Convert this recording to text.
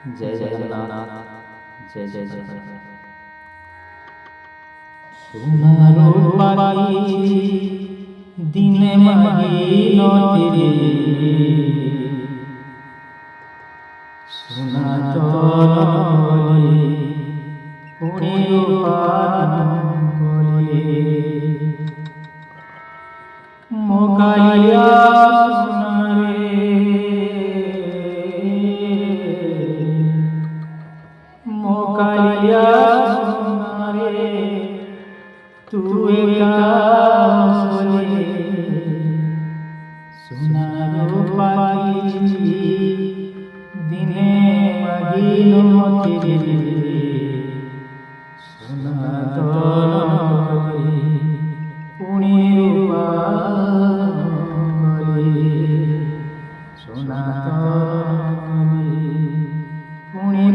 जय जगन्नाथ जय जय जगन्नाथ। সোনারো পাখি দিনে মহিনতে সোনা তলে পুনে পান গলে মোকাইয়া সোনারে মোকাইয়া সোনারে তুই কাসলে সোনারো পাখি দিনে মহিনতে সোনা তলে পুনে সোনা তলে পুনে